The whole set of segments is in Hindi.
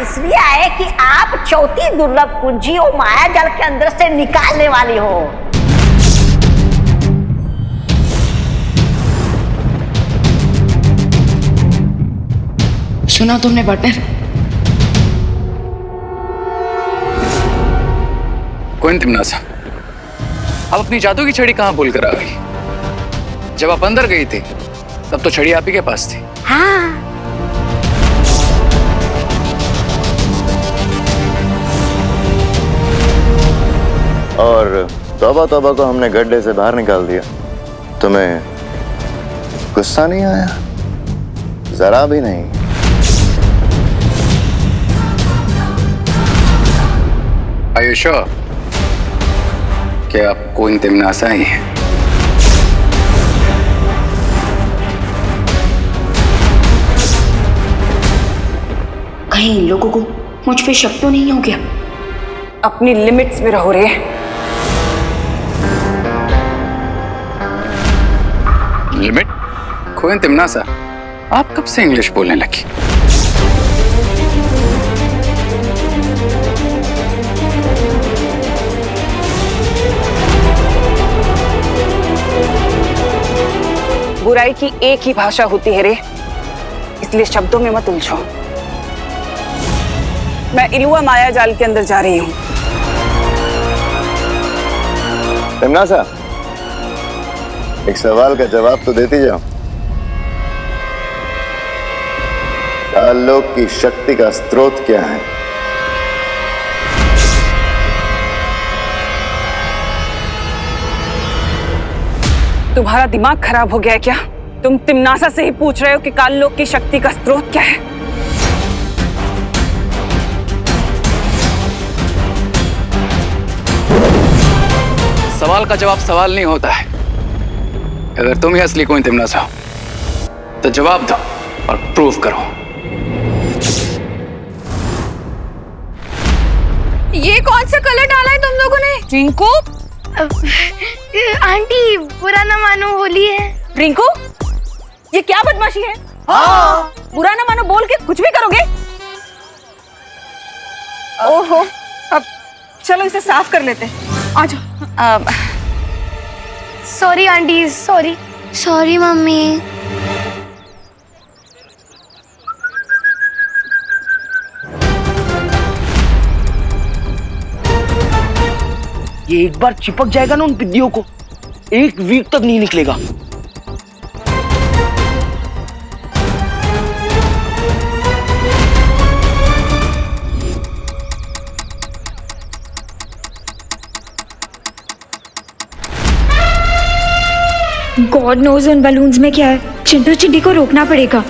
इसलिए आए कि आप चौथी दुर्लभ कुंजी और माया जाल के अंदर से निकालने वाली हो। सुना तुमने पार्टनर? कौन तिमनासा, आप अपनी जादू की छड़ी कहाँ भूल कर आ गई? जब आप अंदर गई थी तब तो छड़ी आप ही के पास थी। हाँ, और तौबा तौबा को हमने गड्ढे से बाहर निकाल दिया। तुम्हें गुस्सा नहीं आया? जरा भी नहीं। Are you sure कि आप कोई तिमनासा ही हैं? कहीं इन लोगों को मुझ पे शक तो नहीं हो गया? अपनी लिमिट्स में रहो रे। लिमिट? कोई तिमनासा, आप कब से इंग्लिश बोलने लगी? बुराई की एक ही भाषा होती है रे, इसलिए शब्दों में मत उलझो। मैं इलुआ माया जाल के अंदर जा रही हूँ। तिमनासा, एक सवाल का जवाब तो देती जाओ। आलोक की शक्ति का स्रोत क्या है? तुम्हारा दिमाग खराब हो गया है क्या? तुम तिमनासा से ही पूछ रहे हो कि काललोक की शक्ति का स्रोत क्या है? सवाल का जवाब सवाल नहीं होता है। अगर तुम ही असली कोई तिमनासा हो तो जवाब दो और प्रूव करो। ये कौन सा कलर डाला है तुम लोगों ने? रिंकू, आंटी बुरा ना मानो, होली है। रिंकू, ये क्या बदमाशी है? हाँ। बुरा ना मानो बोल के कुछ भी करोगे? ओहो, अब चलो इसे साफ कर लेते हैं। आ जाओ। Sorry aunty, sorry. Sorry mummy. ये एक बार चिपक जाएगा ना उन पिद्दियों को, एक वीक तक नहीं निकलेगा। गॉड नोज उन बलून्स में क्या है। चिंटू चिड्डी को रोकना पड़ेगा।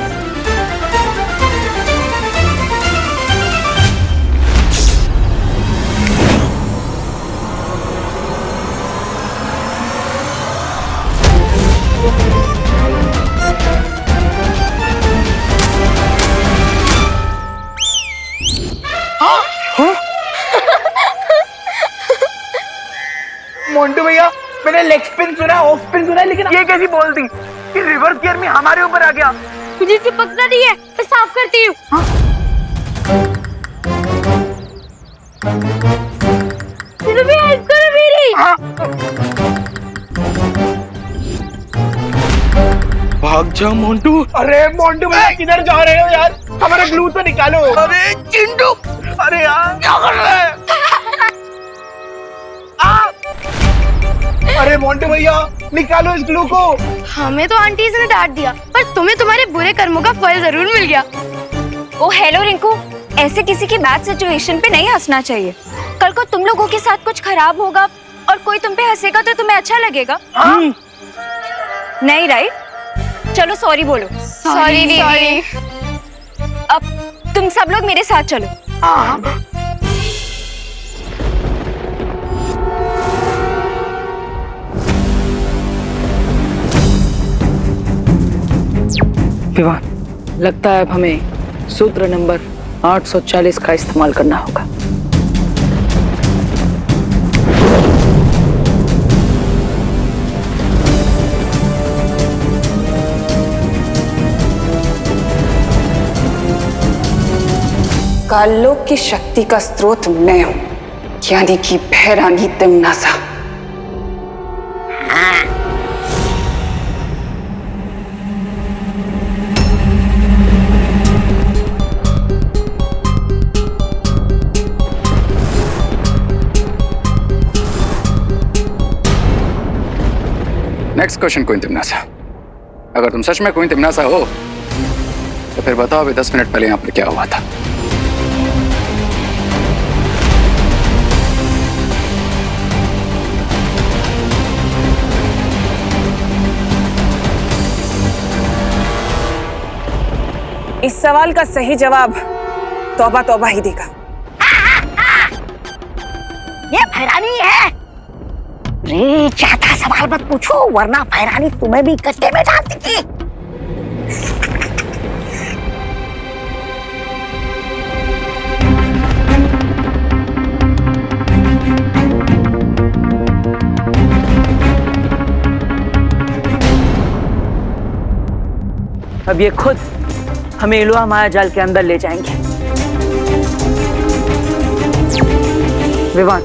मोंटू भैया, मैंने लेग स्पिन सुना, ऑफ स्पिन सुना, लेकिन ये कैसी बॉल थी कि रिवर्स गियर में हमारे ऊपर आ गया। मुझे चिपकना नहीं है, मैं साफ करती हूँ। हेल्प करो मेरी। भाग जा मोंटू। अरे मोंटू भैया, किधर जा रहे हो यार? हमारा ग्लू तो निकालो। अरे चिंटू, अरे यार क्या कर रहे हैं? अरे मोंटू भैया, निकालो इस ग्लू को। हमें तो आंटी ने डांट दिया, पर तुम्हें तुम्हारे बुरे कर्मों का फल जरूर मिल गया। ओ हेलो रिंकू, ऐसे किसी की बैड सिचुएशन पे नहीं हंसना चाहिए। कल को तुम लोगों के साथ कुछ खराब होगा और कोई तुम पे हंसेगा तो तुम्हें अच्छा लगेगा? नहीं राइट? चलो सॉरी बोलो। सॉरी दीदी। अब तुम सब लोग मेरे साथ चलो। विवान, लगता है अब हमें सूत्र नंबर 840 का इस्तेमाल करना होगा। काललोक की शक्ति का स्रोत मैं हूं, यानी कि भैरानी तिमनासा। नेक्स्ट क्वेश्चन क्वीन तिमनासा, अगर तुम सच में क्वीन तिमनासा हो तो फिर बताओ अभी 10 मिनट पहले यहाँ पर क्या हुआ था। इस सवाल का सही जवाब तौबा तौबा ही देगा। ये भैरानी है। रे चाहता सवाल मत पूछो, वरना भैरानी तुम्हें भी कच्चे में डाल देगी। अब ये खुद हमें इलुआ माया जाल के अंदर ले जाएंगे। विवान,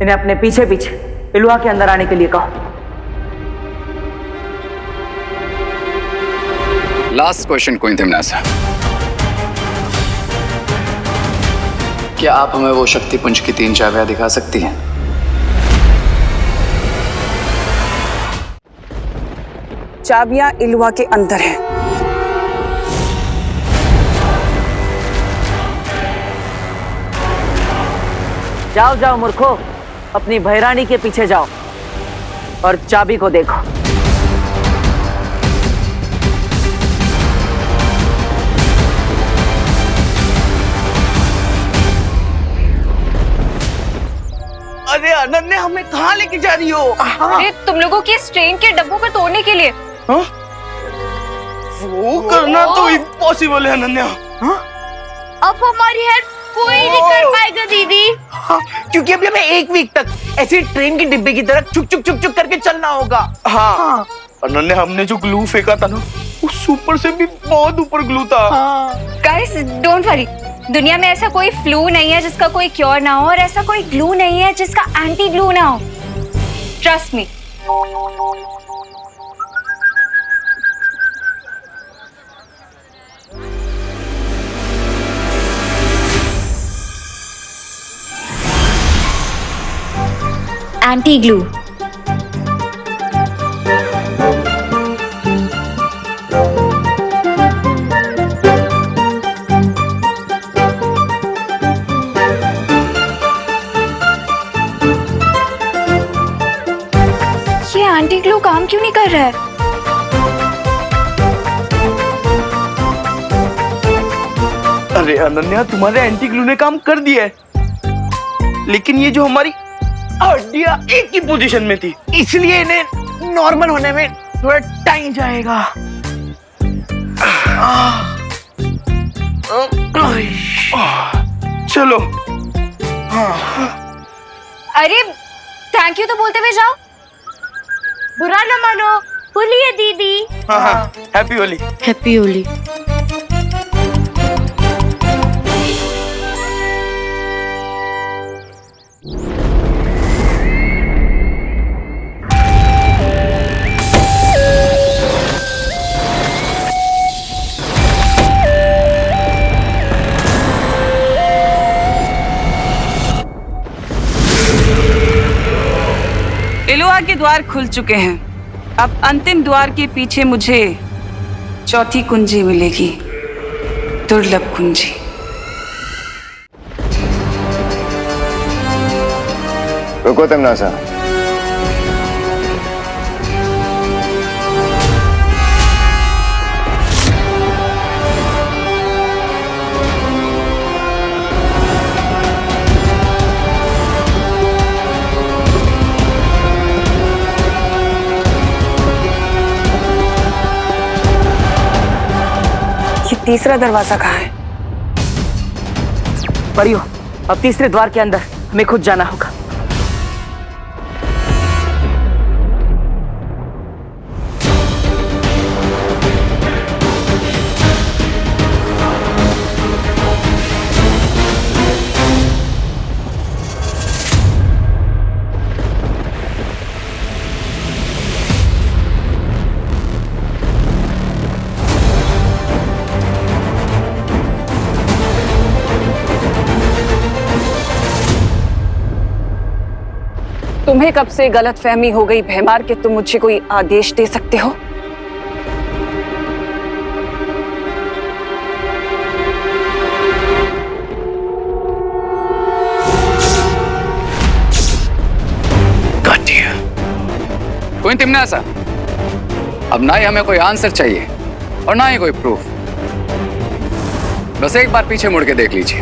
इन्हें अपने पीछे पीछे इलुआ के अंदर आने के लिए कहो। लास्ट क्वेश्चन क्वीन तिमनासा, क्या आप हमें वो शक्ति पुंज की 3 चाबियां दिखा सकती हैं? चाबियां इलुआ के अंदर हैं। जाओ जाओ मूर्खो, अपनी भैरानी के पीछे जाओ और चाबी को देखो। अरे अनन्या, हमें कहाँ लेके जा रही हो? अरे तुम लोगों की इस ट्रेन के डब्बों को तोड़ने के लिए। हाँ? वो करना तो इम्पॉसिबल है अनन्या। हाँ? अब हमारी हेल्प कोई नहीं कर पाएगा दीदी। हाँ, क्योंकि अभी हमें 1 वीक तक ऐसे ट्रेन के डिब्बे की तरह चुक चुक चुक चुक करके चलना होगा। हाँ। अनन्या, हमने जो ग्लू फेंका था ना, उस ऊपर से भी बहुत ऊपर ग्लू था। गाइस डोंट वरी, दुनिया में ऐसा कोई फ्लू नहीं है जिसका कोई क्योर ना हो, और ऐसा कोई ग्लू नहीं है जिसका एंटी ग्लू ना हो। Trust me. Anti glue. ये एंटी ग्लू काम क्यों नहीं कर रहा है? अरे अनन्या, तुम्हारे एंटी ग्लू ने काम कर दिया है, लेकिन ये जो हमारी हड्डियां एक ही पोजीशन में थी, इसलिए इन्हें नॉर्मल होने में थोड़ा टाइम जाएगा। चलो। अरे थैंक यू तो बोलते हुए जाओ। बुरा न मानो, होली है दीदी। हाँ हाँ, हैप्पी होली। हैप्पी होली। इलुआ के द्वार खुल चुके हैं। अब अंतिम द्वार के पीछे मुझे चौथी कुंजी मिलेगी, दुर्लभ कुंजी। रुको तिमनासा, तीसरा दरवाजा कहाँ है? परियो, अब तीसरे द्वार के अंदर हमें खुद जाना होगा। तुम्हें कब से गलतफहमी हो गई भैमार कि तुम मुझे कोई आदेश दे सकते हो? कोई तिमनासा, अब ना ही हमें कोई आंसर चाहिए और ना ही कोई प्रूफ। बस एक बार पीछे मुड़ के देख लीजिए।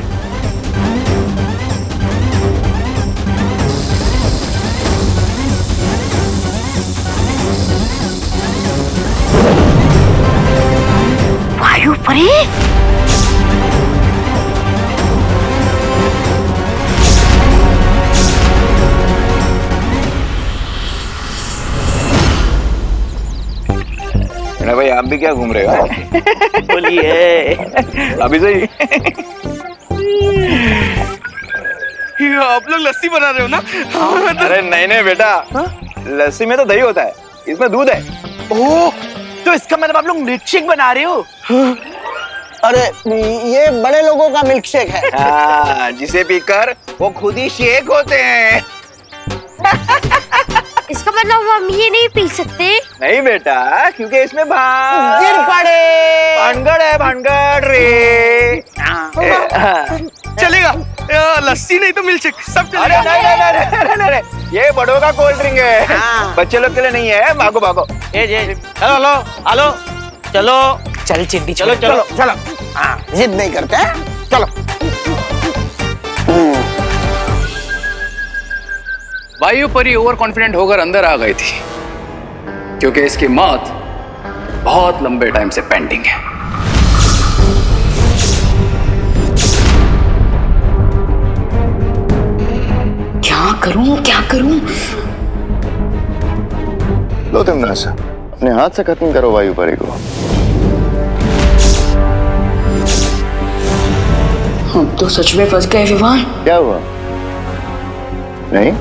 वायु परी, अरे भाई आप भी क्या घूम रहे हो? बोलिए। अभी सही। ये आप लोग लस्सी बना रहे हो ना? अरे नहीं नहीं बेटा, लस्सी में तो दही होता है, इसमें दूध है। ओह, तो इसका मतलब आप लोग मिल्क शेक बना रहे हो? अरे ये बड़े लोगों का मिल्क शेक है। हाँ, जिसे पीकर वो खुद ही शेक होते हैं। इसका मतलब हम ये नहीं पी सकते? नहीं बेटा, क्योंकि इसमें गिर पड़े। भानगड़ है, भानगड़ रे। चलेगा, लस्सी नहीं तो मिल्क शेक सब अरे चलेगा। नहीं नहीं नहीं नहीं नहीं नहीं, ये बड़ों का कोल्ड ड्रिंक है, बच्चे लोग के लिए नहीं है। भागो भागो। हेलो हेलो हेलो, चलो चल चिंटी, चलो चलो चलो। हाँ, जिद नहीं करते हैं, चलो। वायु परी ओवर कॉन्फिडेंट होकर अंदर आ गई थी, क्योंकि इसकी मौत बहुत लंबे टाइम से पेंडिंग है। क्या करूं क्या करूं? लो तिमनासा, अपने हाथ से खत्म करो वायु परी को। हम तो सच में फंस गए विवान। क्या हुआ? नहीं,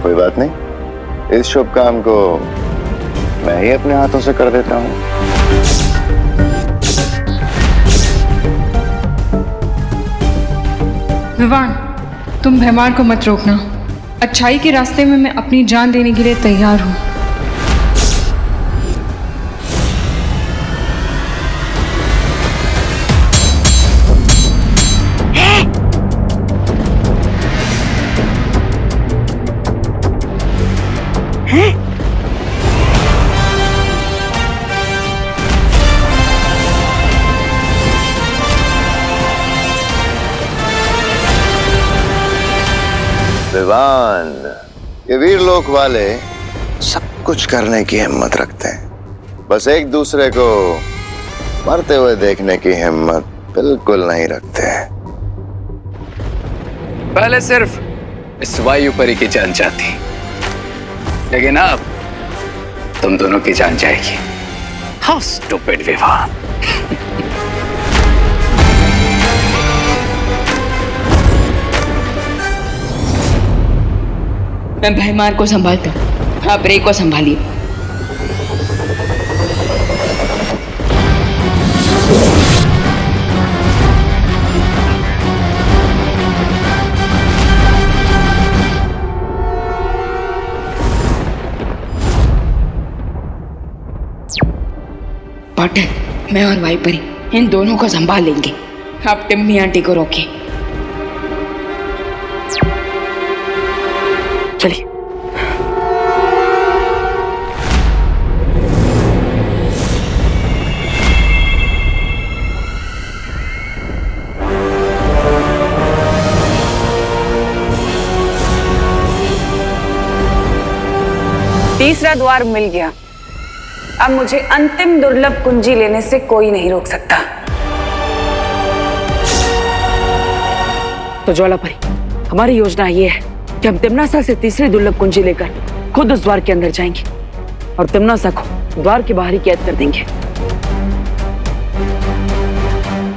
कोई बात नहीं, इस शुभ काम को मैं ही अपने हाथों से कर देता हूँ। विवान, तुम भैमार को मत रोकना। अच्छाई के रास्ते में मैं अपनी जान देने के लिए तैयार हूँ। विवान, ये वीर लोक वाले सब कुछ करने की हिम्मत रखते हैं, बस एक दूसरे को मरते हुए देखने की हिम्मत बिल्कुल नहीं रखते। पहले सिर्फ इस वायु परी की जान जाती, लेकिन अब तुम दोनों की जान जाएगी। How stupid Vivaan. मैं भैमार को संभालता हूँ, आप रे को संभालिए। पाटिल, मैं और वाइपरी इन दोनों को संभाल लेंगे। आप टिम्मी आंटी को रोकिए। चलिए। तीसरा द्वार मिल गया। अब मुझे अंतिम दुर्लभ कुंजी लेने से कोई नहीं रोक सकता। तो ज्वालापरी, हमारी योजना ये है कि हम तिमनासा से तीसरी दुर्लभ कुंजी लेकर खुद उस द्वार के अंदर जाएंगे और तिमनासा को द्वार के बाहर ही कैद कर देंगे।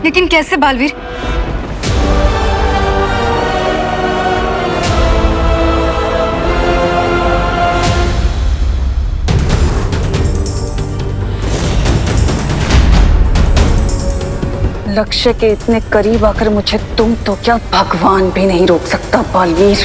लेकिन कैसे बालवीर? लक्ष्य के इतने करीब आकर मुझे तुम तो क्या भगवान भी नहीं रोक सकता बालवीर।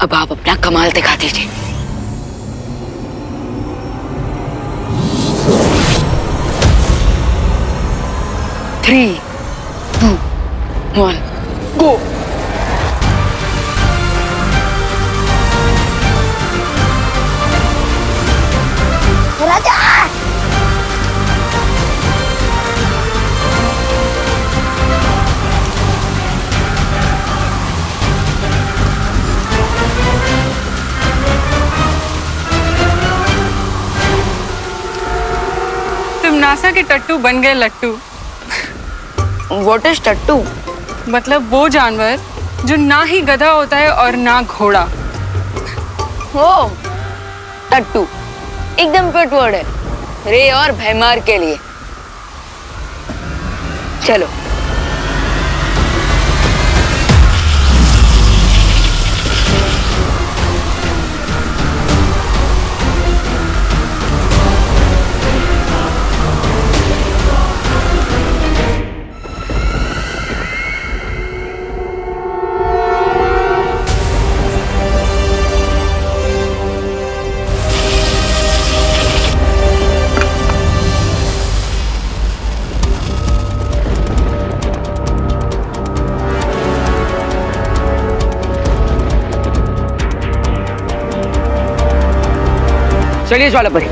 अब आप अपना कमाल दिखा दीजिए। Three, two, one, go. राजा तुम नासा के टट्टू बन गए लट्टू। व्हाट इज टट्टू? मतलब वो जानवर जो ना ही गधा होता है और ना घोड़ा। हो, टट्टू एकदम फिट वर्ड है रे और भैमार के लिए। चलो। चलिए ज्वालापरी।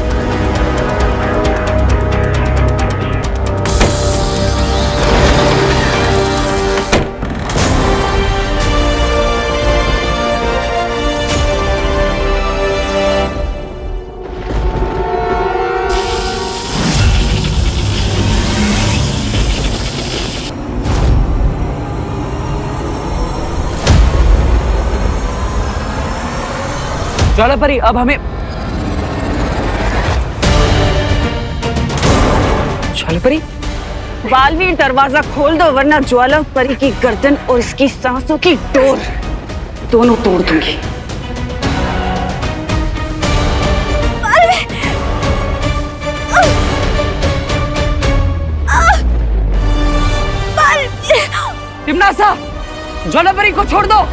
ज्वालापरी, अब हमें ज्वालापरी, बालवीर दरवाजा खोल दो वरना ज्वालापरी की गर्दन और इसकी सांसों की डोर दोनों तोड़ दूंगी। टिमनासा, ज्वालापरी को छोड़ दो।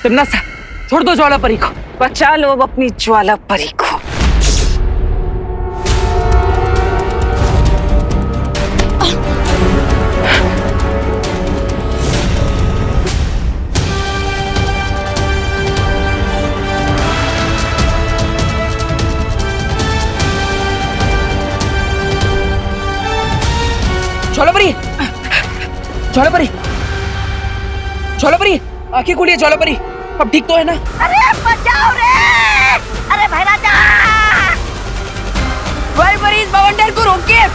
टिमनासा, छोड़ दो ज्वालापरी को। बचा लो अब अपनी ज्वालापरी को। ज्वालापरी, ज्वालापरी, ज्वालापरी, आंखें खोलिए ज्वालापरी। अब ठीक तो है ना? अरे बचाओ रे! अरे भाई राजा! ज्वालापरी, इस बवंडर को रोकिए।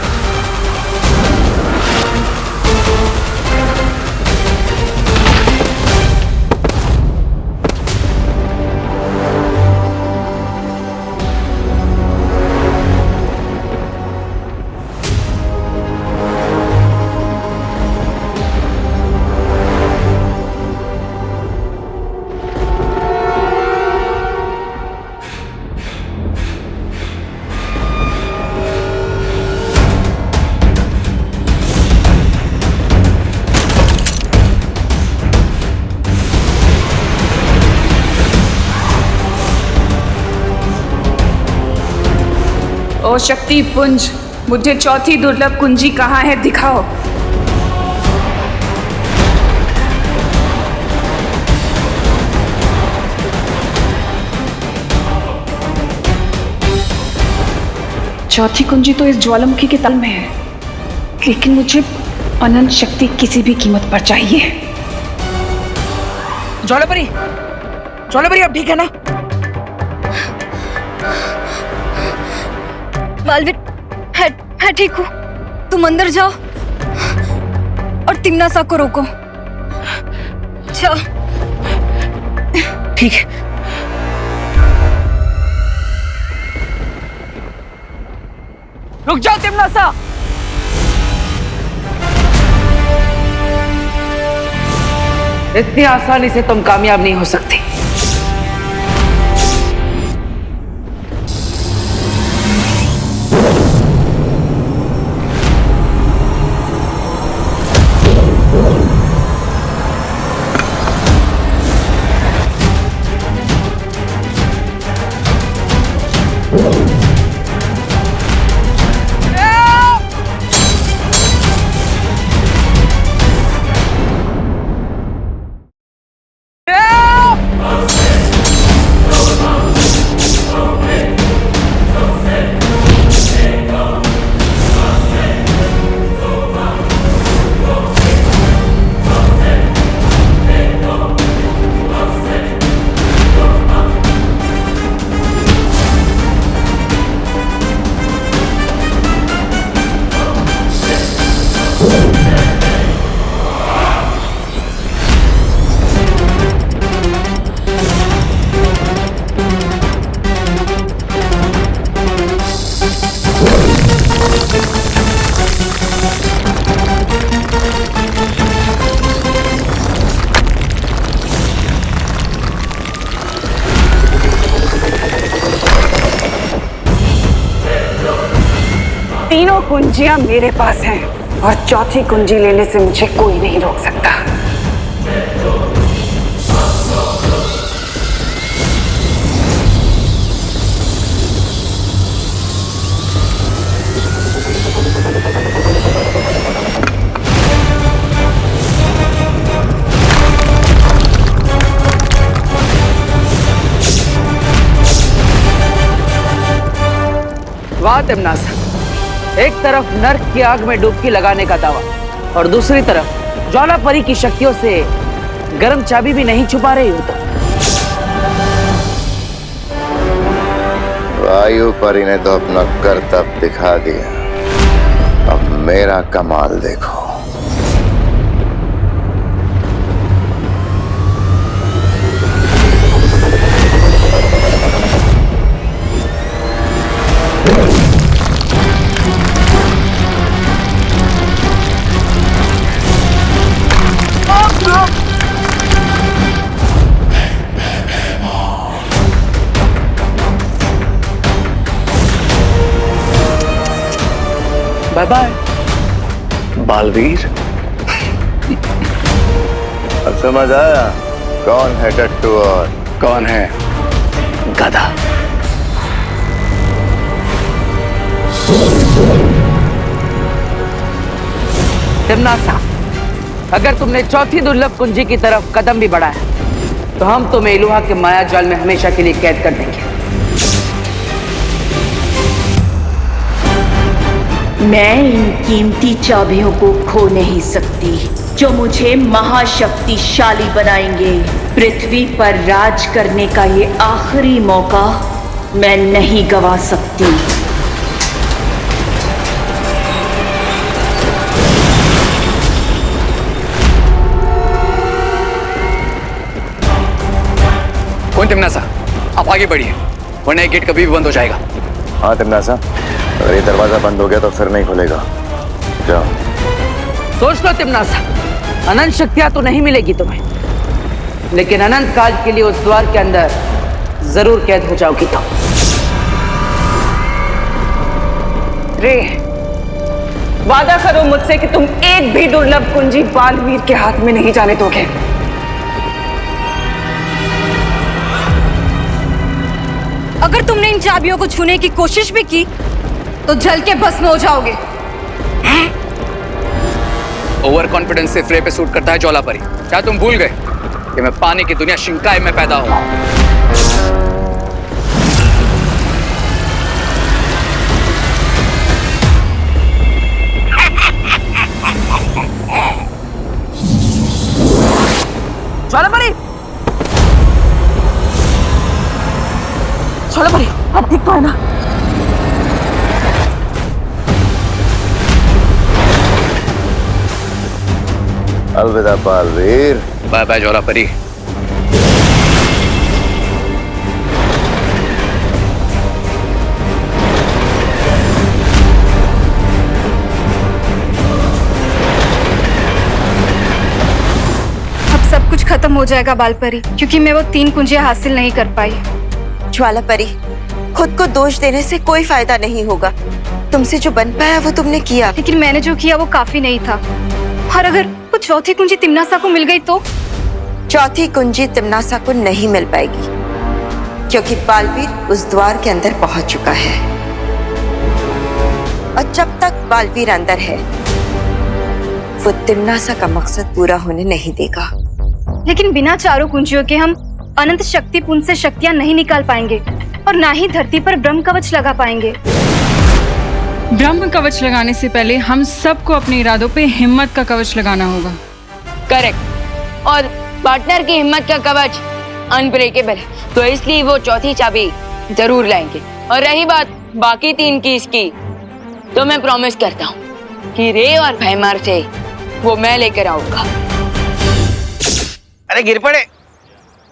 ओ शक्ति पुंज, मुझे चौथी दुर्लभ कुंजी कहाँ है दिखाओ। चौथी कुंजी तो इस ज्वालामुखी के तल में है, लेकिन मुझे अनंत शक्ति किसी भी कीमत पर चाहिए। ज्वालापरी, ज्वालापरी, अब ठीक है ना? बालवीर, है ठीक हूँ। तुम अंदर जाओ और तिम्नासा को रोको। जाओ। ठीक है। रुक जाओ तिमनासा। इतनी आसानी से तुम कामयाब नहीं हो सकती। तीनों कुंजियां मेरे पास हैं और चौथी कुंजी लेने से मुझे कोई नहीं रोक सकता। वाह तिमनासा, एक तरफ नर्क की आग में डुबकी लगाने का दावा और दूसरी तरफ ज्वाला परी की शक्तियों से गर्म चाबी भी नहीं छुपा रही हो। तो वायु परी ने तो अपना करतब दिखा दिया, अब मेरा कमाल देखो। Bye bye Baalveer. अब समझ आया कौन है टट्टू और कौन है गधा। तिमनासा, अगर तुमने चौथी दुर्लभ कुंजी की तरफ कदम भी बढ़ाया तो हम तुम्हें इलुहा के माया जाल में हमेशा के लिए कैद कर देंगे। मैं इन कीमती चाबियों को खो नहीं सकती जो मुझे महाशक्तिशाली बनाएंगे। पृथ्वी पर राज करने का ये आखिरी मौका मैं नहीं गवा सकती। कौन तिमनासा, आप आगे बढ़िए वरना ये गेट कभी भी बंद हो जाएगा। हाँ तिमनासा, अगर ये दरवाजा बंद हो गया तो फिर नहीं खुलेगा। जाओ। सोच लो तिमनासा, अनंत शक्तियां तो नहीं मिलेगी तुम्हें, लेकिन अनंत काल के लिए उस द्वार के अंदर जरूर कैद हो जाओगी। तो रे, वादा करो मुझसे कि तुम एक भी दुर्लभ कुंजी बालवीर के हाथ में नहीं जाने दोगे। अगर तुमने इन चाबियों को छूने की कोशिश भी की तो जल के भस्म हो जाओगे। ओवर कॉन्फिडेंस से फ्रे पे सूट करता है ज्वाला परी। क्या तुम भूल गए कि मैं पानी की दुनिया शिंकाई में पैदा हूं? ज्वाला परी, ज्वाला परी, अब ठीक तो है ना? अलविदा बालवीर। बाय बाय ज्वाला परी। खत्म हो जाएगा बालपरी, क्योंकि मैं वो 3 कुंजियां हासिल नहीं कर पाई। ज्वाला परी, खुद को दोष देने से कोई फायदा नहीं होगा। तुमसे जो बन पाया वो तुमने किया। लेकिन मैंने जो किया वो काफी नहीं था। और अगर वो चौथी कुंजी तिम्नासा को मिल गई तो? चौथी कुंजी तिम्नासा को नहीं मिल पाएगी, क्योंकि बालवीर उस द्वार के अंदर पहुंच चुका है। और जब तक बालवीर अंदर है, वो तिम्नासा का मकसद पूरा होने नहीं देगा। लेकिन बिना चारों कुंजियों के हम अनंत शक्ति पुंज से शक्तियां नहीं निकाल पाएंगे, और ना ही धरती पर ब्रह्म कवच लगा पाएंगे। ब्रह्म कवच लगाने से पहले हम सबको अपने इरादों पे हिम्मत का कवच लगाना होगा। करेक्ट। और पार्टनर की हिम्मत का कवच अनब्रेकेबल है, तो इसलिए वो चौथी चाबी जरूर लाएंगे। और रही बात बाकी 3 की इसकी, तो मैं प्रॉमिस करता हूँ कि रे और भैमार से वो मैं लेकर आऊंगा। अरे गिर पड़े,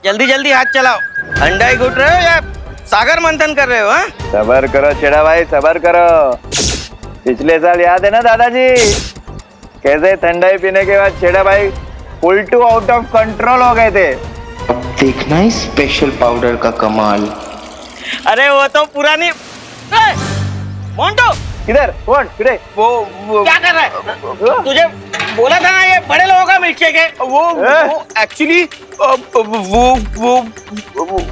जल्दी जल्दी हाथ चलाओ। अंडा ही घुट रहे हो या सागर मंथन कर रहे हो? हाँ, सबर करो छेड़ा भाई, सबर करो। पिछले साल याद है ना दादाजी, कैसे ठंडाई पीने के बाद छेड़ा भाई full to out of control हो गए थे। अब देखना है स्पेशल पाउडर का कमाल। अरे वो तो पुरानी। मोंटो किधर? कौन? किधर? वो क्या कर रहा है? तुझे बोला था ना ये बड़े लोगों का मिल्कशेक है। वो एक्चुअली वो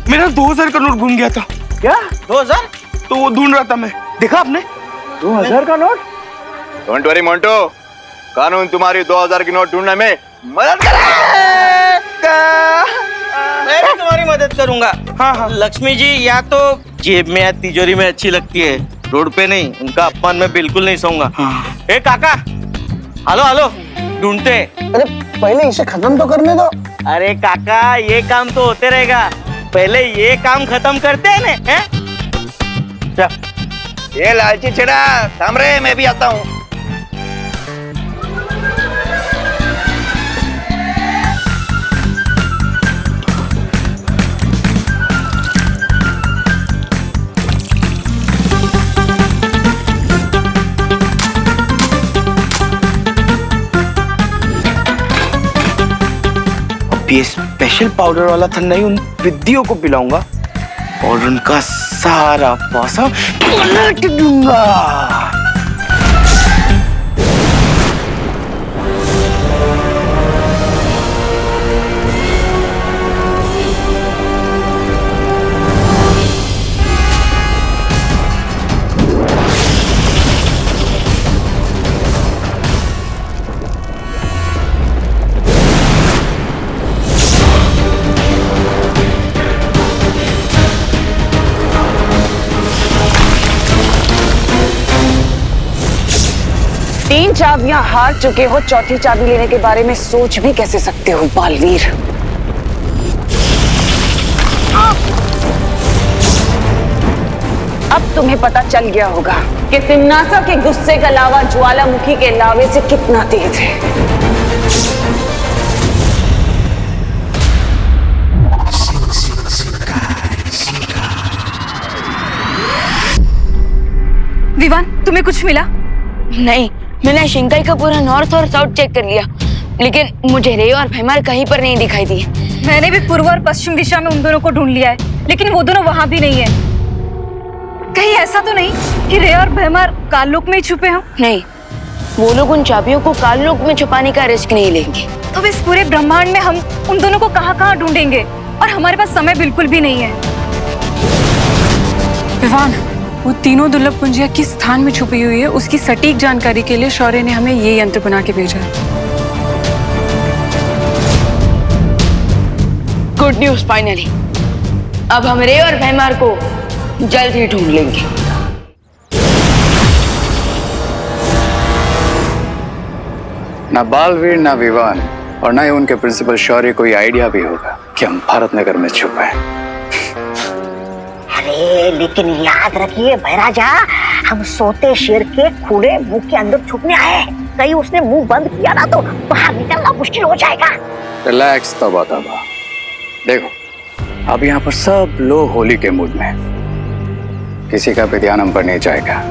मेरा 2000 का नोट घूम गया था। क्या? 2000? तो वो ढूंढ रहा था मैं। देखा आपने? 2000 का नोट? डोंट वरी मोंटो, कानून तुम्हारी 2000 की नोट ढूंढने में मदद करेगा। मैं भी तुम्हारी मदद करूंगा। हाँ। लक्ष्मी जी या तो जेब में या तिजोरी में अच्छी लगती है, रोड पे नहीं। उनका अपमान मैं बिल्कुल नहीं सहूंगा। ए काका, हेलो, ढूंढते। अरे पहले इसे खत्म तो करने दो। अरे काका, ये काम तो होते रहेगा, पहले ये काम खत्म करते हैं ना। ये लालची छेड़ा थाम रहे, मैं भी आता हूँ। ये स्पेशल पाउडर वाला ठंडा ही उन विद्याओं को पिलाऊंगा और उनका सारा पासा पलट दूंगा। तीन चाबियां हार चुके हो, चौथी चाबी लेने के बारे में सोच भी कैसे सकते हो बालवीर? अब तुम्हें पता चल गया होगा कि तिम्नासा के गुस्से का लावा ज्वालामुखी के लावे से कितना तेज है। विवान, तुम्हें कुछ मिला? नहीं, मैंने शिंकाई का पूरा नॉर्थ और साउथ चेक कर लिया, लेकिन मुझे रे और भैमार कहीं पर नहीं दिखाई दी। मैंने भी पूर्व और पश्चिम दिशा में उन दोनों को ढूंढ लिया है, लेकिन वो दोनों वहां भी नहीं है। कहीं ऐसा तो नहीं कि रे और भैमार काललोक में ही छुपे हों? नहीं, वो लोग उन चाबियों को काललोक में छुपाने का रिस्क नहीं लेंगे। तो इस पूरे ब्रह्मांड में हम उन दोनों को कहाँ ढूंढेंगे? और हमारे पास समय बिल्कुल भी नहीं है। विवान, वो तीनों दुर्लभ कुंजियां किस स्थान में छुपी हुई है, उसकी सटीक जानकारी के लिए शौर्य ने हमें ये यंत्र बना के भेजा है। गुड न्यूज, फाइनली अब हम रे और भैमार को जल्द ही ढूंढ लेंगे। ना बालवीर, ना विवान और ना ही उनके प्रिंसिपल शौर्य को ये आइडिया भी होगा कि हम भारत नगर में छुपे हैं। अरे लेकिन याद रखिए भैराजा, हम सोते शेर के खुले मुंह के अंदर छुपने आए। कहीं उसने मुंह बंद किया ना तो बाहर निकलना मुश्किल हो जाएगा। रिलैक्स तबा। देखो, अब यहाँ पर सब लोग होली के मूड में, किसी का भी ध्यान हम पर नहीं जाएगा।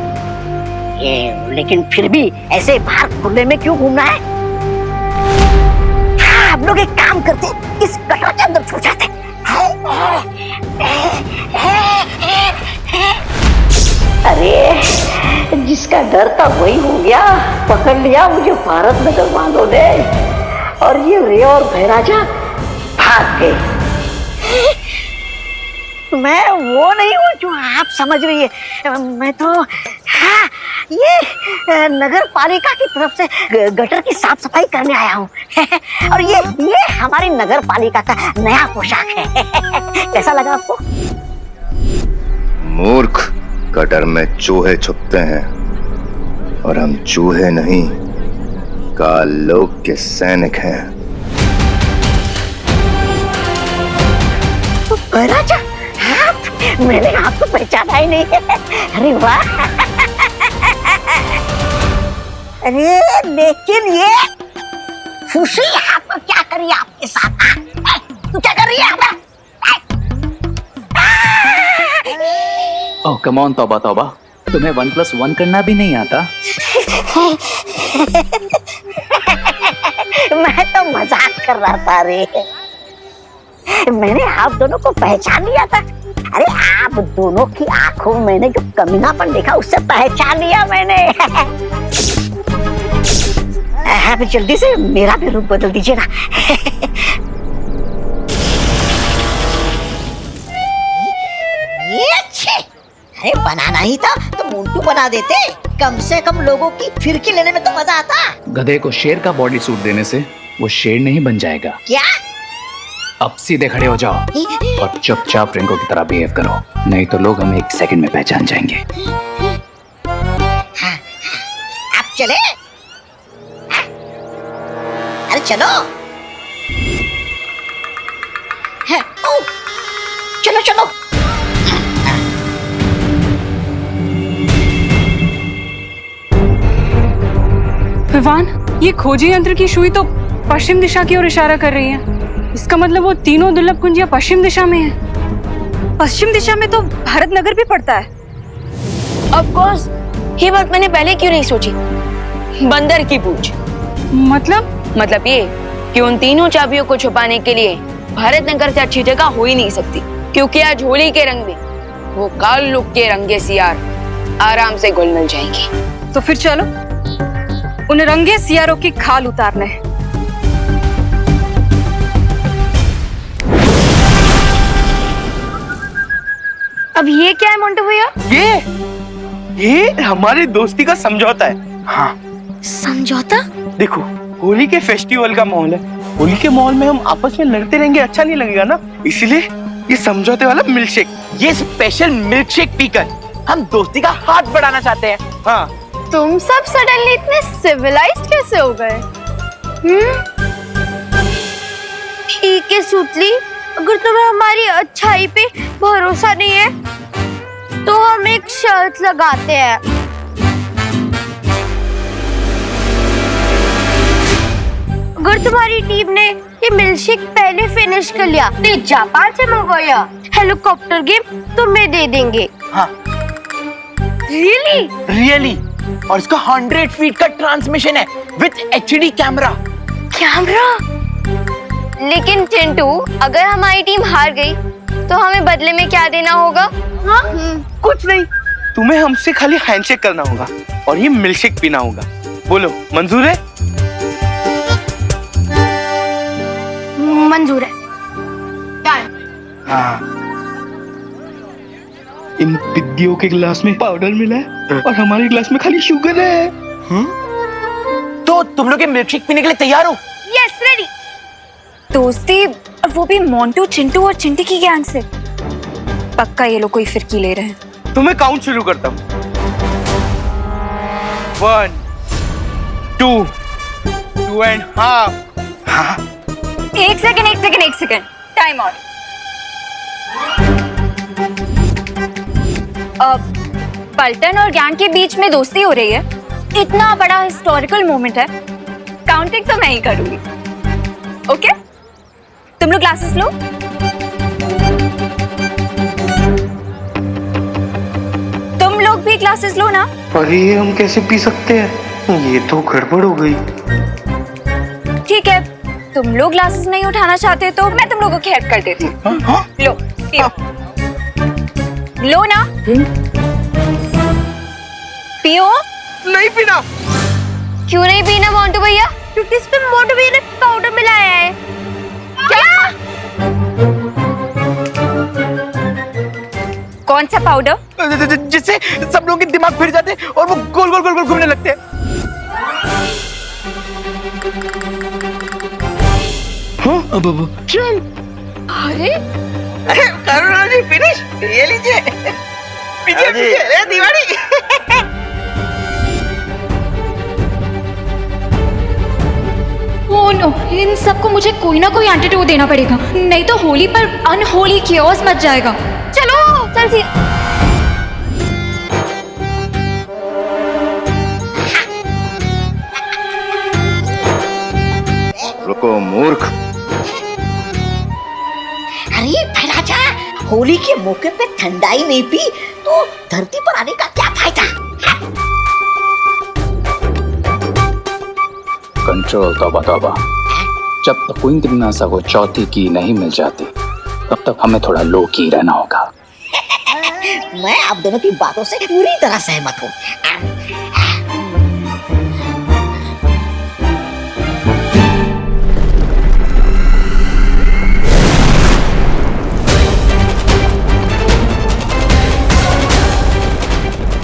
लेकिन फिर भी ऐसे बाहर खुले में क्यों घूमना है? हाँ, आप लोग एक काम करते, इस गटर के अंदर छुप जाते। अरे जिसका डर था वही हो गया, पकड़ लिया मुझे भारत नगर वालों ने, और ये रे और भैराजा भाग गए। मैं वो नहीं हूँ जो आप समझ रही है, मैं तो हाँ, ये नगर पालिका की तरफ से गटर की साफ सफाई करने आया हूँ। और ये हमारी नगर पालिका का नया पोशाक है। कैसा लगा आपको? मूर्ख, गटर में चूहे छुपते हैं और हम चूहे नहीं, काल लोक के सैनिक हैं। राजा, मैंने आपको पहचाना ही नहीं है। अरे वाह! अरे लेकिन ये खुशी यहाँ पर क्या करी आपके साथ? तू क्या कर रही है? ओह कम ऑन, तौबा तौबा, तुम्हें 1+1 करना भी नहीं आता? मैं तो मजाक कर रहा था रे। मैंने आप दोनों को पहचान लिया था। अरे आप दोनों की आंखों में मैंने जो कमीनापन देखा उससे पहचान लिया मैंने। आप जल्दी से मेरा भी रूप बदल दीजिए ना। ये अच्छे, अरे बनाना ही था तो मोंटू बना देते, कम से कम लोगों की फिरकी लेने में तो मजा आता। गधे को शेर का बॉडी सूट देने से वो शेर नहीं बन जाएगा। क्या? अब सीधे खड़े हो जाओ और चुपचाप रिंको की तरह बिहेव करो, नहीं तो लोग हमें 1 सेकंड में पहचान जाएंगे। हाँ, आप चले? हाँ? अरे चलो। है, ओ, चलो चलो। विवान, ये खोजी यंत्र की सुई तो पश्चिम दिशा की ओर इशारा कर रही है। इसका मतलब वो तीनों दुर्लभ कुंजियां पश्चिम दिशा में हैं। पश्चिम दिशा में तो भारत नगर भी पड़ता है। ऑफ कोर्स, ये बात मैंने पहले क्यों नहीं सोची? बंदर की पूछ। मतलब ये कि उन तीनों चाबियों को छुपाने के लिए भारत नगर से अच्छी जगह हो ही नहीं सकती, क्योंकि आज होली के रंग में वो काल लुक के रंगे सियार आराम से घुल मिल जाएंगे। तो फिर चलो उन रंगे सियारों की खाल उतारने। अब ये क्या है मोंटू भैया? ये हमारी दोस्ती का समझौता है। हाँ, समझौता? देखो, होली के फेस्टिवल का माहौल है, होली के माहौल में हम आपस में लड़ते रहेंगे, अच्छा नहीं लगेगा ना, इसलिए ये समझौते वाला मिल्कशेक, ये स्पेशल मिल्कशेक पीकर हम दोस्ती का हाथ बढ़ाना चाहते हैं। हाँ, तुम सब सडनली इतने सिविलाइज्ड कैसे हो गए? ठीक है सुतली, अगर तुम्हें हमारी अच्छाई पे भरोसा नहीं है तो हम एक शर्त लगाते हैं। अगर तुम्हारी टीम ने ये मिल्कशेक पहले फिनिश कर लिया तो जापान से मंगवाया हेलीकॉप्टर गेम तुम्हें दे देंगे। हाँ, रियली, और इसका 100 फीट का ट्रांसमिशन है विद HD कैमरा। लेकिन चिंटू, अगर हमारी टीम हार गई तो हमें बदले में क्या देना होगा? हाँ? कुछ नहीं, तुम्हें हमसे खाली हैंडशेक करना होगा और ये मिल्कशेक पीना होगा। बोलो, मंजूर है? मंजूर है। हाँ। इन पिद्दियों के गिलास में पाउडर मिला है और हमारे गिलास में खाली शुगर है। तो तुम लोग मिल्कशेक पीने के लिए तैयार हो? Yes, ready. दोस्ती, और वो भी मोंटू, चिंटू और चिंटी की गैंग से। पक्का ये लोग कोई फिरकी ले रहे हैं। तुम्हें काउंट शुरू करता हूँ। 1, 2, 2.5। हाँ, एक सेकंड, टाइम आउट। पल्टन और गैंग के बीच में दोस्ती हो रही है, इतना बड़ा हिस्टोरिकल मोमेंट है, काउंटिंग तो मैं ही करूंगी। ओके, तुम लोग ग्लासेस लो। तुम लोग भी ग्लासेस लो ना। अरे ये हम कैसे पी सकते हैं? ये तो गड़बड़ हो गई। ठीक है, तुम लोग ग्लासेस नहीं उठाना चाहते तो मैं तुम लोगों की हेल्प कर देती हूँ। लो पियो। लो ना। पियो। नहीं पीना। क्यों नहीं पीना मोंटू भैया? क्योंकि इसमें मोंटू भैया ने पाउडर मिलाया है। क्या? कौन सा पाउडर? जिससे सब लोगों के दिमाग फिर जाते और वो गोल गोल गोल गोल घूमने लगते हैं। अब चल। अरे करुणा जी फिनिश। ये लीजिए। पीछे पीछे दीवानी। ओह नो, इन सबको मुझे कोई ना कोई एंटीडोट देना पड़ेगा, नहीं तो होली पर अनहोली कियोस मच जाएगा। चलो चल सी। रुको मूर्ख। अरे भाई राजा, होली के मौके पे ठंडाई नहीं पी तो धरती पर आने का क्या फायदा? कंट्रोल तौबा तौबा। जब तक क्वीन तिम्नासा को चौथी की नहीं मिल जाती तब तक हमें थोड़ा लो की रहना होगा। मैं आप दोनों की बातों से पूरी तरह सहमत हूँ।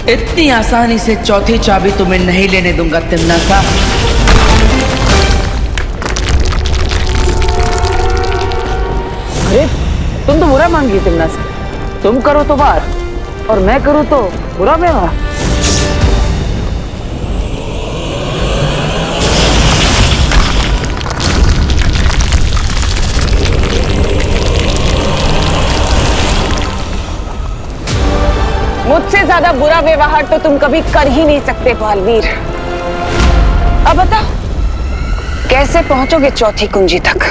इतनी आसानी से चौथी चाबी तुम्हें नहीं लेने दूंगा तिम्नासा। अरे तुम तो बुरा मान गई तिम्नासा। तुम करो तो वार और मैं करूँ तो बुरा व्यवहार। मुझसे ज्यादा बुरा व्यवहार तो तुम कभी कर ही नहीं सकते बालवीर। अब बताओ कैसे पहुंचोगे चौथी कुंजी तक?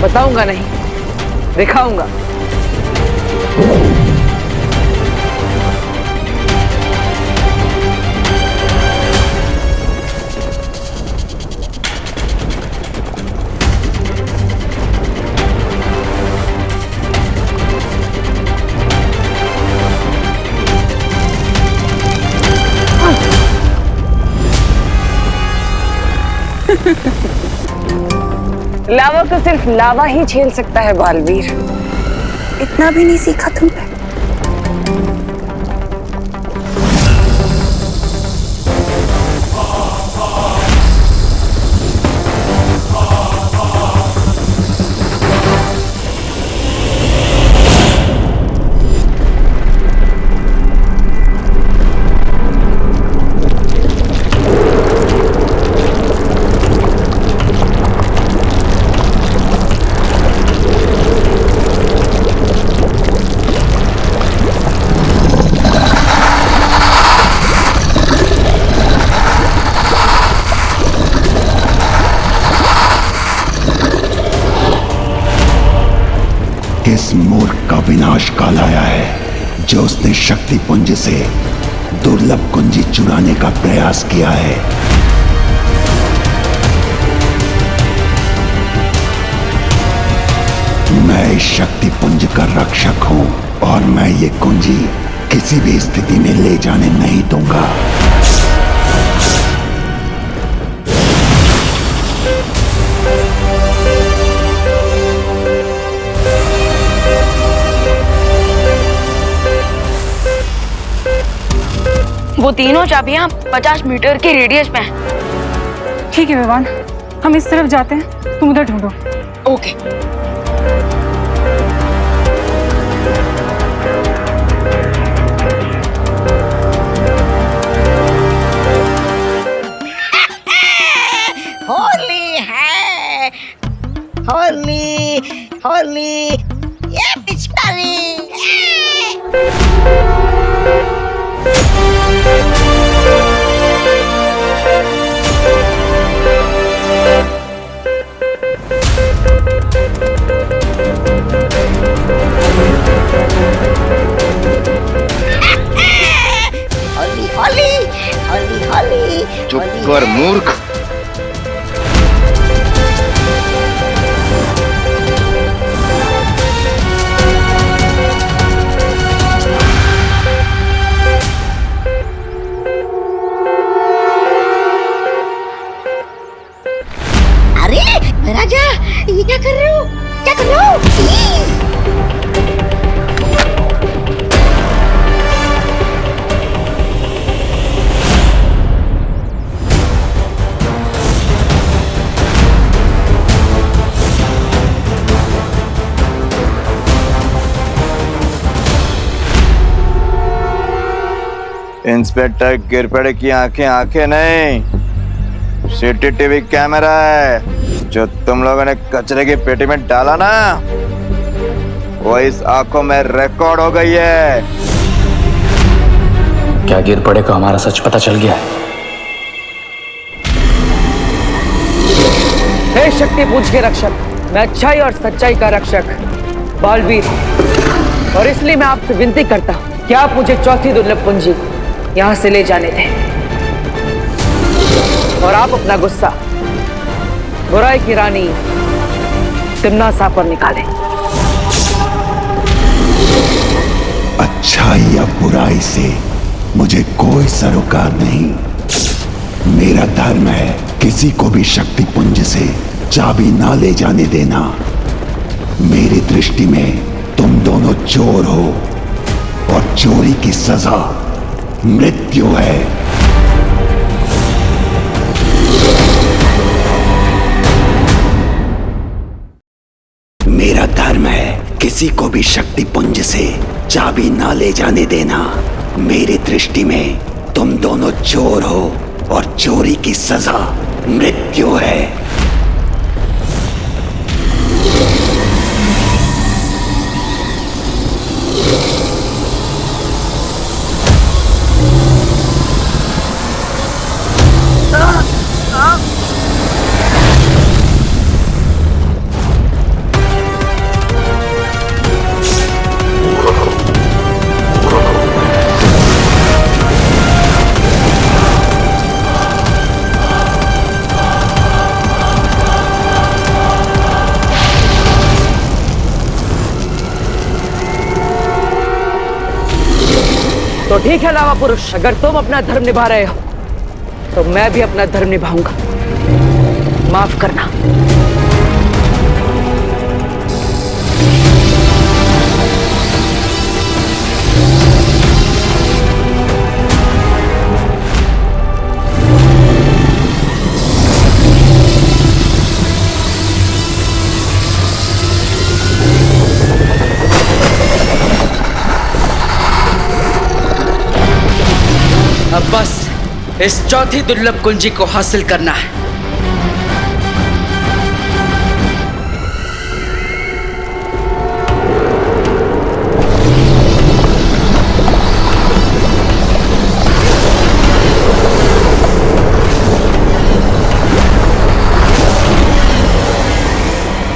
बताऊंगा नहीं, दिखाऊंगा। लावा को सिर्फ लावा ही झेल सकता है बालवीर। इतना भी नहीं सीखा तुमने? इस मूर्ख का विनाश काल आया है जो उसने शक्ति पुंज से दुर्लभ कुंजी चुराने का प्रयास किया है। मैं इस शक्ति पुंज का रक्षक हूं और मैं ये कुंजी किसी भी स्थिति में ले जाने नहीं दूंगा। वो तीनों चाबियां 50 मीटर के रेडियस में हैं। ठीक है विवान, हम इस तरफ जाते हैं, तुम उधर ढूंढो। ओके। होली है, होली होली, ये पिचकारी। चुप कर मूर्ख। इंस्पेक्टर गिरपड़े की आंखें आंखें नहीं, सीसीटीवी कैमरा है। जो तुम लोगों ने कचरे की पेटी में डाला ना, वो इस आंखों में रिकॉर्ड हो गई है। क्या गिरपड़े को हमारा सच पता चल गया है? हे शक्ति पुंज के रक्षक, मैं अच्छाई और सच्चाई का रक्षक बालवीर, और इसलिए मैं आपसे विनती करता हूँ कि आप मुझे चौथी दुर्लभ कुंजी यहाँ से ले जाने दें, और आप अपना गुस्सा बुराई की रानी तिम्नासा पर निकालें। अच्छाई या बुराई से मुझे कोई सरोकार नहीं। मेरा धर्म है किसी को भी शक्ति पुंज से चाबी ना ले जाने देना। मेरी दृष्टि में तुम दोनों चोर हो, और चोरी की सजा मृत्यु है। मेरा धर्म है किसी को भी शक्ति पुंज से चाबी ना ले जाने देना। मेरी दृष्टि में तुम दोनों चोर हो, और चोरी की सजा मृत्यु है। तो ठीक है लावा पुरुष, अगर तुम अपना धर्म निभा रहे हो तो मैं भी अपना धर्म निभाऊंगा। माफ करना। अब बस इस चौथी दुर्लभ कुंजी को हासिल करना है।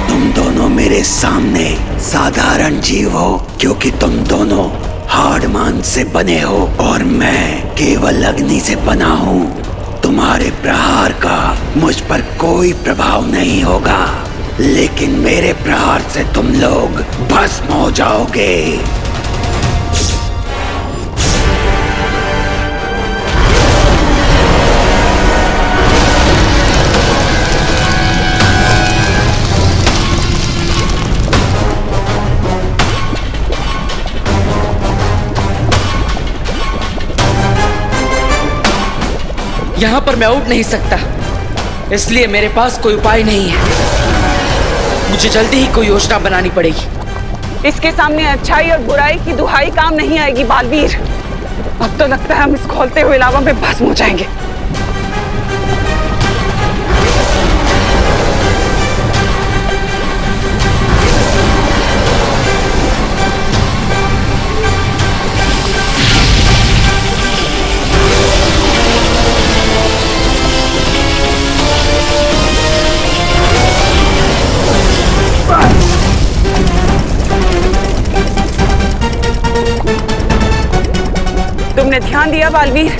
तुम दोनों मेरे सामने साधारण जीव हो, क्योंकि तुम दोनों हाड़मान से बने हो और मैं केवल अग्नि से बना हूँ। तुम्हारे प्रहार का मुझ पर कोई प्रभाव नहीं होगा, लेकिन मेरे प्रहार से तुम लोग भस्म हो जाओगे। यहां पर मैं उठ नहीं सकता, इसलिए मेरे पास कोई उपाय नहीं है। मुझे जल्दी ही कोई योजना बनानी पड़ेगी। इसके सामने अच्छाई और बुराई की दुहाई काम नहीं आएगी बालवीर। अब तो लगता है हम इस खौलते हुए लावा में भस्म हो जाएंगे। तुमने ध्यान दिया बालवीर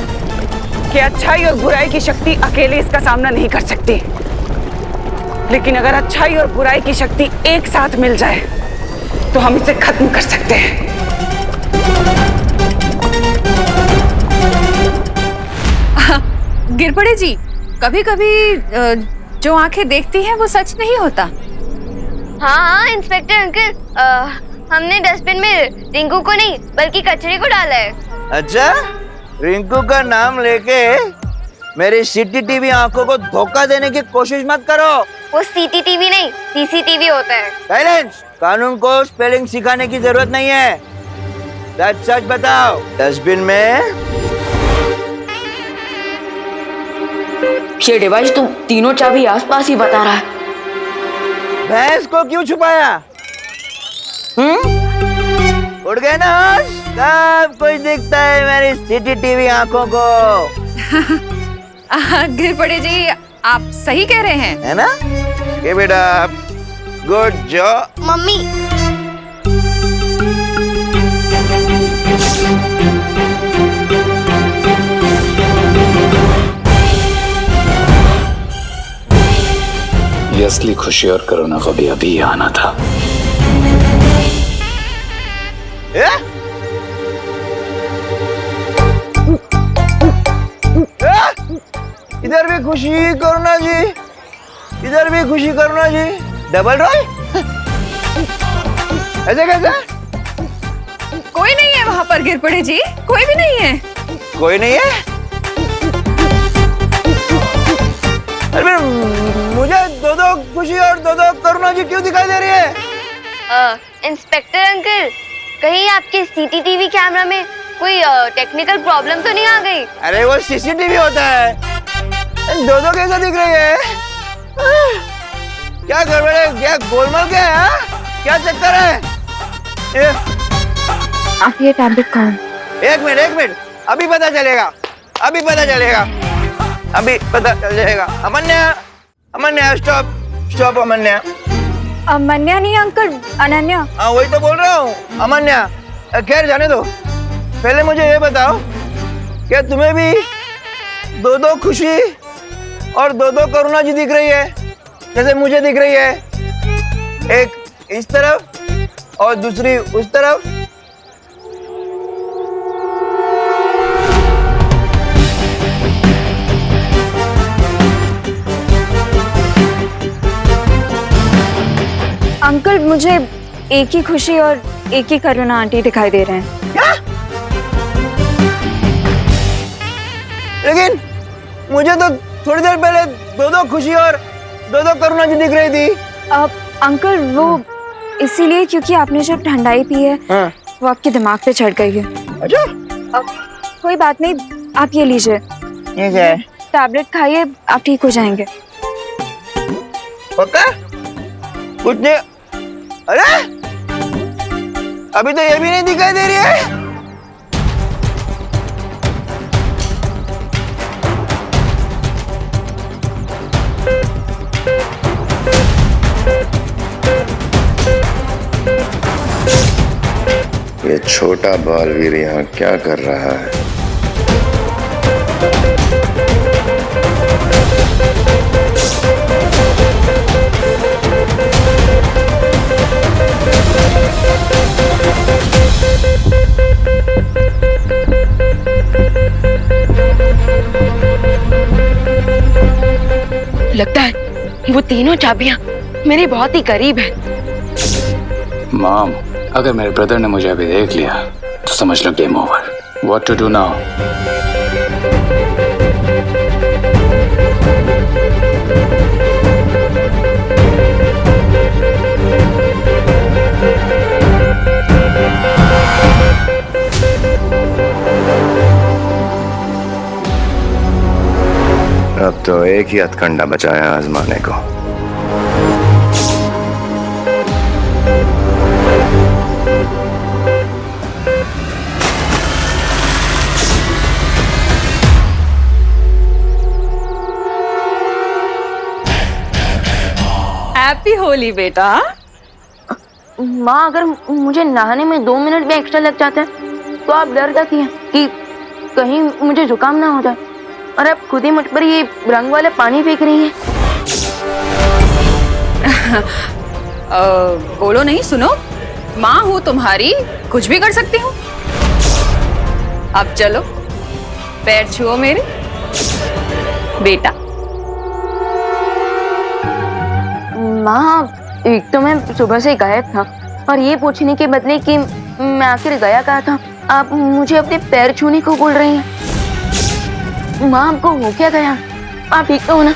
कि अच्छाई और बुराई की शक्ति अकेले इसका सामना नहीं कर सकती, लेकिन अगर अच्छाई और बुराई की शक्ति एक साथ मिल जाए तो हम इसे खत्म कर सकते हैं। गिरपड़े जी, कभी कभी जो आंखें देखती हैं वो सच नहीं होता। हाँ इंस्पेक्टर अंकल, हमने डस्टबिन में रिंकू को नहीं बल्कि कचरे को डाला है। अच्छा, रिंकू का नाम लेके मेरी सीसीटीवी आंखों को धोखा देने की कोशिश मत करो। वो सीसीटीवी नहीं सीसीटीवी होता है। साइलेंस। कानून को स्पेलिंग सिखाने की जरूरत नहीं है। सच सच बताओ, डस्टबिन में ये डिवाइस तो तीनों चाबी आसपास ही बता रहा है। भैंस को क्यों छुपाया? उड़ गए ना होश? सब कुछ दिखता है मेरी सीसीटीवी आंखों को। घिरपड़े जी, आप सही कह रहे हैं, है ना? ये बेटा गुड जॉब। मम्मी ये असली खुशी और कोरोना को भी अभी आना था। इधर भी खुशी करुणा जी, इधर भी खुशी करुणा जी। Double role? ऐसे कैसे? कोई नहीं है वहाँ पर घिरपड़े जी, कोई भी नहीं है। कोई नहीं है? अरे मुझे दो दो खुशी और दो दो करुणा जी क्यों दिखाई दे रही है? इंस्पेक्टर अंकल, कहीं आपके सीसीटीवी कैमरा में कोई टेक्निकल प्रॉब्लम तो नहीं आ गई? अरे वो सीसीटीवी होता है, दो दो कैसा दिख रही है? क्या गड़बड़ है? क्या गोलमाल क्या है? क्या चक्कर है? आप ये टैबलेट खाओ। एक मिनट, अभी पता चलेगा, अभी पता चलेगा, अभी पता चल जाएगा। अमन्या स्टॉप अमन्या। अमन्या नहीं अंकल, अनन्या। हाँ वही तो बोल रहा हूँ, अमन्या। खैर जाने दो, पहले मुझे ये बताओ, क्या तुम्हें भी दो दो खुशी और दो दो करुणा जी दिख रही है जैसे मुझे दिख रही है? एक इस तरफ और दूसरी उस तरफ। अंकल मुझे एक ही खुशी और एक ही करुणा आंटी दिखाई दे रहे हैं। क्या? लेकिन मुझे तो थोड़ी देर पहले दो दो खुशी और दो दो करुणा जी दिख रही थी। अंकल वो इसीलिए क्योंकि आपने जब ठंडाई पी है वो आपके दिमाग पे चढ़ गई है। अच्छा? कोई बात नहीं, आप ये लीजिए, ये क्या है? टैबलेट खाइए, आप ठीक हो जाएंगे। पक्का? कुछ नहीं? अरे अभी तो ये भी नहीं दिखाई दे रही है। ये छोटा बालवीर यहाँ क्या कर रहा है? लगता है वो तीनों चाबियां मेरे बहुत ही करीब है। मॉम, अगर मेरे ब्रदर ने मुझे अभी देख लिया तो समझ लो game over. What to do now? अब तो एक ही हथकंडा बचा है आजमाने को। हैप्पी होली बेटा। माँ, अगर मुझे नहाने में 2 मिनट भी एक्स्ट्रा लग जाते हैं तो आप डर जाती हैं कि कहीं मुझे जुकाम ना हो जाए, और आप खुद ही मुझ पर ये रंग वाले पानी फेंक रही हैं। बोलो नहीं, सुनो, माँ हूँ तुम्हारी, कुछ भी कर सकती हूँ। अब चलो, पैर छुओ मेरे बेटा। माँ, एक तो मैं सुबह से गायब था, और ये पूछने के बदले कि मैं आखिर गया कहाँ था, आप मुझे अपने पैर छूने को बोल रही हैं। माँ, आपको हो क्या गया? आप ठीक तो हो ना?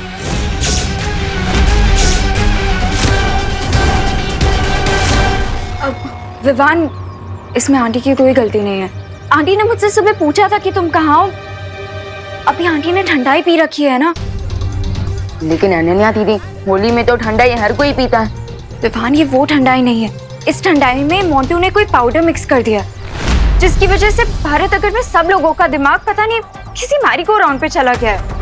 विवान, इसमें आंटी की कोई गलती नहीं है। आंटी ने मुझसे सुबह पूछा था कि तुम कहाँ हो। अभी आंटी ने ठंडाई पी रखी है ना, लेकिन अनन्या दीदी, होली में तो ठंडाई हर कोई पीता है। विवान, ये वो ठंडाई नहीं है। इस ठंडाई में मोंटू ने कोई पाउडर मिक्स कर दिया, जिसकी वजह से भारत नगर में सब लोगों का दिमाग पता नहीं किसी मैरी गो राउंड पे चला गया है।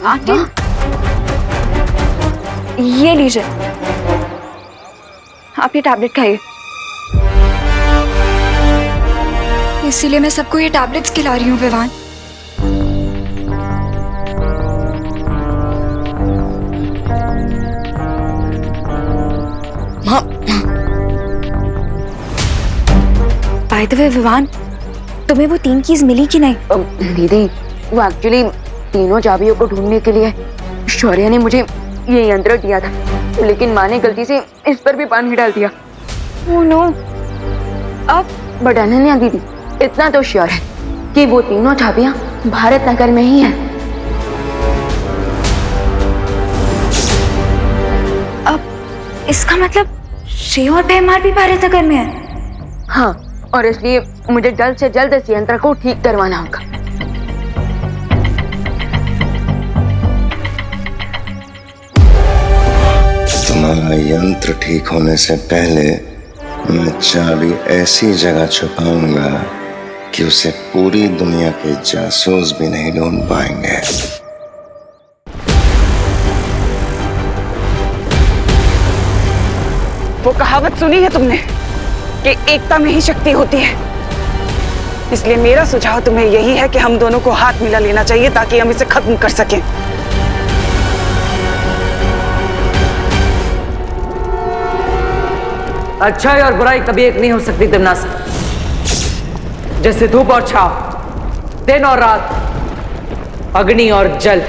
आंटी, ये लीजिए, आप ये टैबलेट खाइए। इसीलिए मैं सबको ये टैबलेट्स खिला रही हूँ Vivaan. By the way Vivaan, तुम्हें वो 3 कीज मिली कि नहीं? दीदी, वो एक्चुअली तीनों चाबियों को ढूंढने के लिए शौर्य ने मुझे ये यंत्र दिया था, लेकिन माँ ने गलती से इस पर भी पानी डाल दिया। Oh no. अब बट अनन्या दीदी इतना तो श्योर है कि वो तीनों चाबियां भारत नगर में ही हैं। अब इसका मतलब श्रेय और पेमार भी भारत नगर में है? हाँ, और इसलिए मुझे जल्द से जल्द इस यंत्र को ठीक करवाना होगा। तुम्हारा यंत्र ठीक होने से पहले मैं चाबी ऐसी जगह छुपाऊंगा कि उसे पूरी दुनिया के जासूस भी नहीं ढूंढ पाएंगे। वो कहावत सुनी है तुमने कि एकता में ही शक्ति होती है। इसलिए मेरा सुझाव तुम्हें यही है कि हम दोनों को हाथ मिला लेना चाहिए ताकि हम इसे खत्म कर सकें। अच्छाई और बुराई कभी एक नहीं हो सकती तिमनासा। जैसे धूप और छाव, दिन और रात, अग्नि और जल।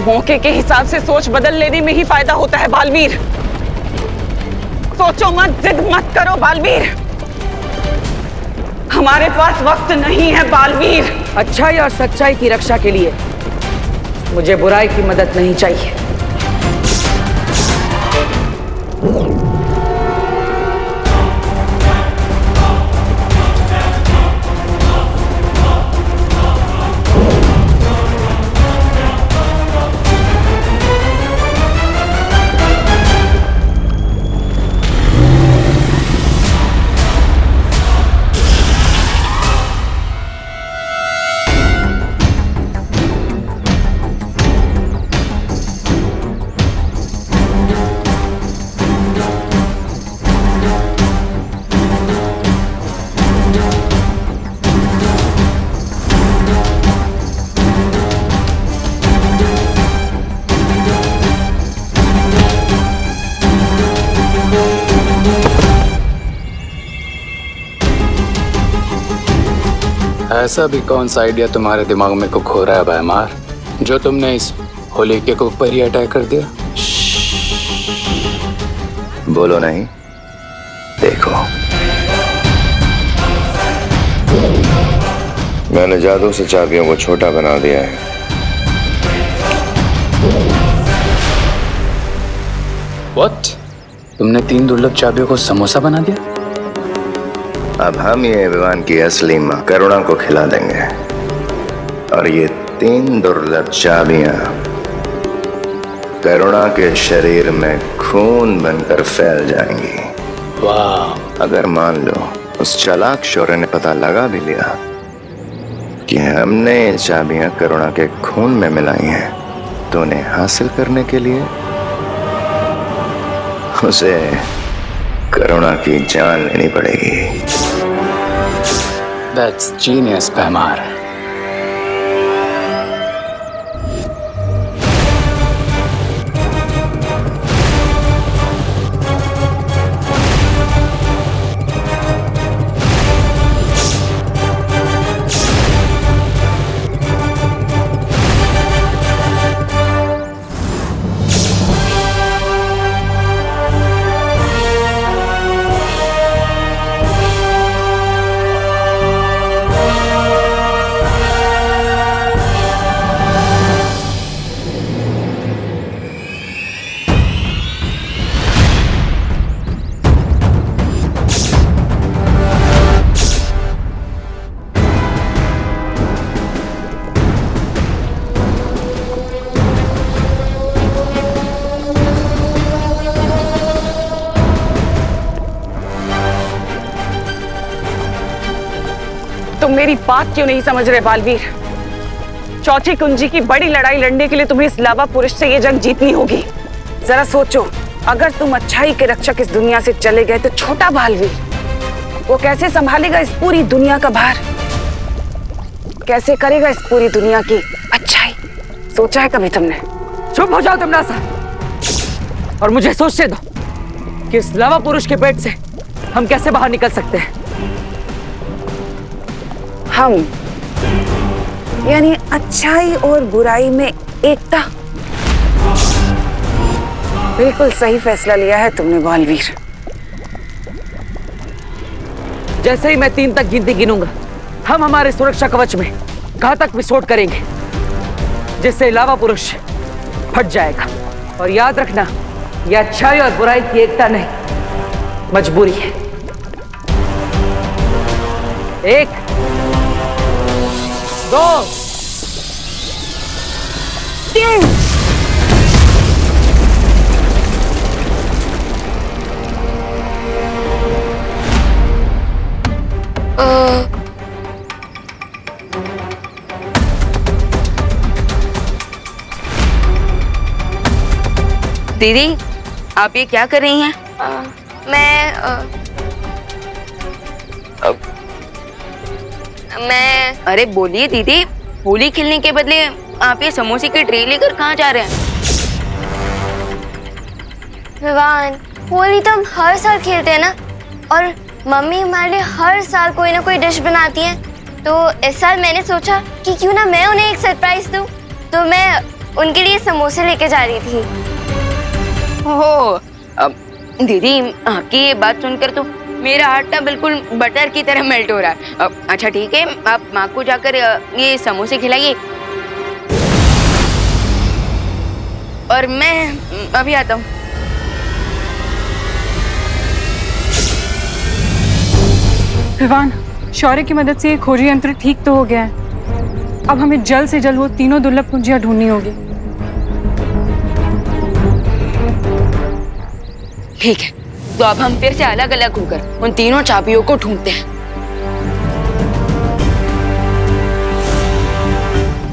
मौके के हिसाब से सोच बदल लेने में ही फायदा होता है बालवीर। सोचो मत, जिद मत करो बालवीर। हमारे पास वक्त नहीं है बालवीर। अच्छाई और सच्चाई की रक्षा के लिए मुझे बुराई की मदद नहीं चाहिए। ऐसा भी कौन सा आइडिया तुम्हारे दिमाग में को खो रहा है भयमार, जो तुमने इस होलिके के ऊपर ही अटैक कर दिया? बोलो नहीं, देखो। मैंने जादू से चाबियों को छोटा बना दिया है। What? तुमने 3 दुर्लभ चाबियों को समोसा बना दिया? अब हम ये विवान की असली मां करुणा को खिला देंगे और ये 3 दुर्लभ चाबियां करुणा के शरीर में खून बनकर फैल जाएंगी। वाह! अगर मान लो उस चालाक शौर्य ने पता लगा भी लिया कि हमने ये चाबियां करुणा के खून में मिलाई हैं, तो उन्हें हासिल करने के लिए उसे करुणा की जान लेनी पड़ेगी। That's genius, भयमार। तुम मेरी बात क्यों नहीं समझ रहे बालवीर? चौथी कुंजी की बड़ी लड़ाई लड़ने के लिए तुम्हें इस लावा पुरुष से ये जंग जीतनी होगी। जरा सोचो, अगर तुम अच्छाई के रक्षक इस दुनिया से चले गए तो छोटा बालवीर वो कैसे संभालेगा इस पूरी दुनिया का भार? कैसे करेगा इस पूरी दुनिया की अच्छाई? सोचा है कभी तुमने? चुप हो जाओ तमनासा और मुझे सोचने दो कि इस लावा पुरुष के पेट से हम कैसे बाहर निकल सकते हैं। हम यानी अच्छाई और बुराई में एकता। बिल्कुल सही फैसला लिया है तुमने बालवीर। जैसे ही मैं 3 तक गिनती गिनूंगा, हम हमारे सुरक्षा कवच में घातक विस्फोट करेंगे, जिससे लावा पुरुष फट जाएगा। और याद रखना, यह अच्छाई और बुराई की एकता नहीं, मजबूरी है। 1 2 3। दीदी, आप ये क्या कर रही हैं? मैं अरे बोलिए दीदी, होली खेलने के बदले आप ये समोसे की ट्रे लेकर कहाँ जा रहे हैं? विवान, होली तो हम हर साल खेलते हैं ना, और मम्मी हमारे लिए हर साल कोई ना कोई डिश बनाती है। तो इस साल मैंने सोचा कि क्यों ना मैं उन्हें एक सरप्राइज दूं। तो मैं उनके लिए समोसे लेके जा रही थी। ओह, दीदी आपकी ये बात सुनकर तो मेरा हार्ट ना बिल्कुल बटर की तरह मेल्ट हो रहा है। अच्छा ठीक है, आप माँ को जाकर ये समोसे खिलाइए और मैं अभी आता हूँ। विवान, शौर्य की मदद से ये खोजी यंत्र ठीक तो हो गया है। अब हमें जल्द से जल्द वो तीनों दुर्लभ कुंजियां ढूंढनी होगी। ठीक है, तो अब हम फिर से अलग अलग होकर उन तीनों चाबियों को ढूंढते हैं।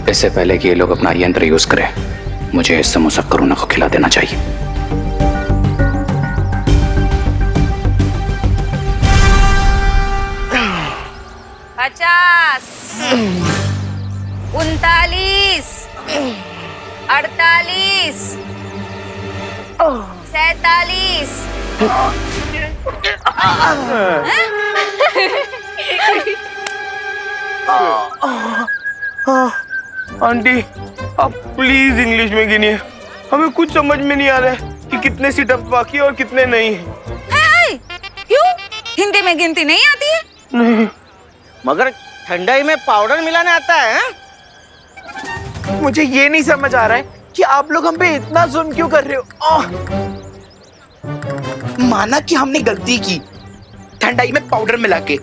इससे पहले कि ये लोग अपना यंत्र यूज करें, मुझे इस समोसा करुणा को खिला देना चाहिए। 50 39 48 47। आंटी, आप प्लीज इंग्लिश में गिनिए। हमें कुछ समझ में नहीं आ रहा है कि कितने सिटअप बाकी और कितने नहीं। क्यों? हिंदी में गिनती नहीं आती है? नहीं। मगर ठंडाई में पाउडर मिलाना आता है? मुझे ये नहीं समझ आ रहा है कि आप लोग हम पे इतना जुल्म क्यों कर रहे हो। माना कि हमने गलती की ठंडाई में पाउडर मिला के,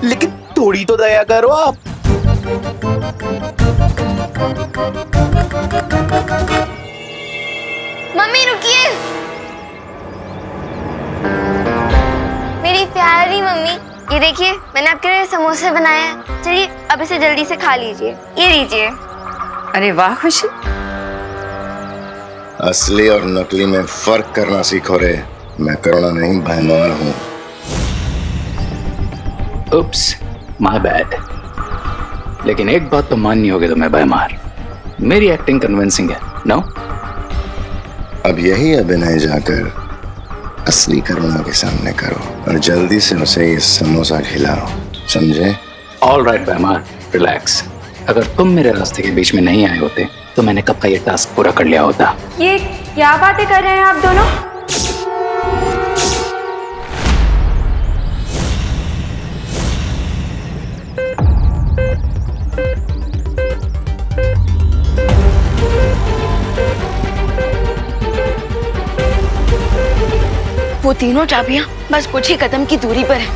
लेकिन थोड़ी तो दया करो आप। मम्मी रुकिए, मेरी प्यारी मम्मी, ये देखिए मैंने आपके लिए समोसे बनाए हैं। चलिए अब इसे जल्दी से खा लीजिए। ये लीजिए। अरे वाह खुशी, असली और नकली में फर्क करना सीखो रे। मैं करुणा नहीं, भयमार हूँ। उप्स, माय बैड। लेकिन एक बात तो माननी होगी तुम्हें भयमार, मेरी एक्टिंग कन्विंसिंग है, नो? अब यही अभिनय जाकर असली करुणा के सामने करो और जल्दी से उसे ये समोसा खिलाओ, समझे? ऑल राइट भयमार, रिलैक्स। अगर तुम मेरे रास्ते के बीच में नहीं आए होते तो मैंने कब का ये टास्क पूरा कर लिया होता। ये क्या बातें कर रहे हैं आप दोनों? वो तीनों चाबियां बस कुछ ही कदम की दूरी पर है।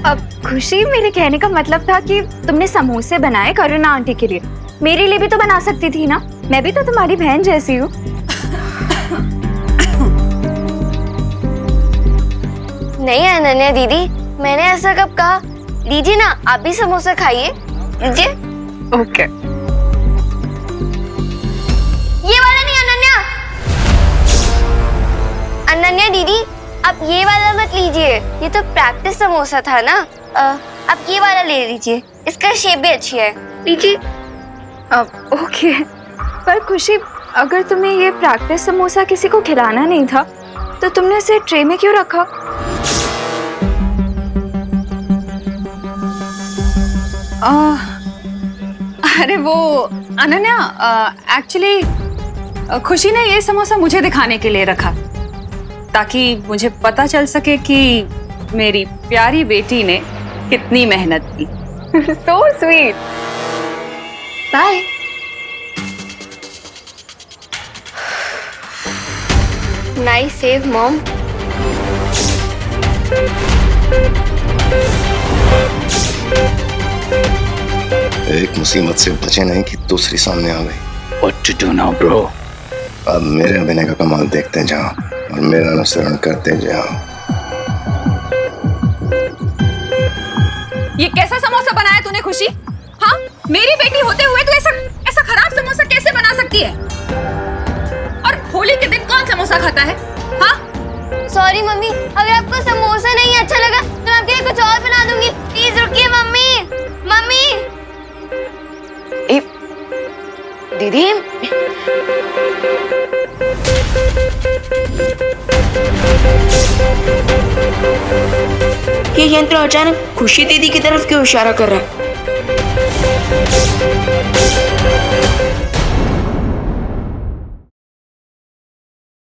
अब खुशी, मेरे कहने का मतलब था कि तुमने समोसे बनाए करुणा आंटी के लिए, मेरे लिए भी तो बना सकती थी ना। मैं भी तो तुम्हारी बहन जैसी हूँ। नहीं अनन्या दीदी, मैंने ऐसा कब कहा? लीजिए ना, आप भी समोसा खाइए, लीजिए। ओके। ये वाला नहीं अनन्या। अनन्या दीदी, आप ये वाला मत लीजिए, ये तो प्रैक्टिस समोसा था ना। आप ये वाला ले लीजिए, इसका शेप भी अच्छी है, लीजिए। ओके, पर खुशी, अगर तुम्हें ये प्रैक्टिस समोसा किसी को खिलाना नहीं था तो तुमने इसे ट्रे में क्यों रखा? अरे वो अनन्या, एक्चुअली खुशी ने ये समोसा मुझे दिखाने के लिए रखा ताकि मुझे पता चल सके कि मेरी प्यारी बेटी ने कितनी मेहनत की। So sweet. Bye. Nice save mom. एक मुसीबत से बचे नहीं कि दूसरी सामने आ गई। What to do now, bro? अब मेरे अभिनय का कमाल देखते जाओ और मेरा अनुसरण करते जाओ। ये कैसा समोसा बनाया तूने खुशी? हाँ, मेरी बेटी होते हुए तू ऐसा खराब समोसा कैसे बना सकती है? और होली के दिन कौन समोसा खाता है? हाँ? सॉरी मम्मी, अगर आपको समोसा नहीं अच्छा लगा तो मैं आपके लिए कुछ और बना दूंगी। प्लीज रुकिए मम्मी। मम्मी। ए, दीदी, ये यंत्र अचानक खुशी दीदी की तरफ क्यों इशारा कर रहा है?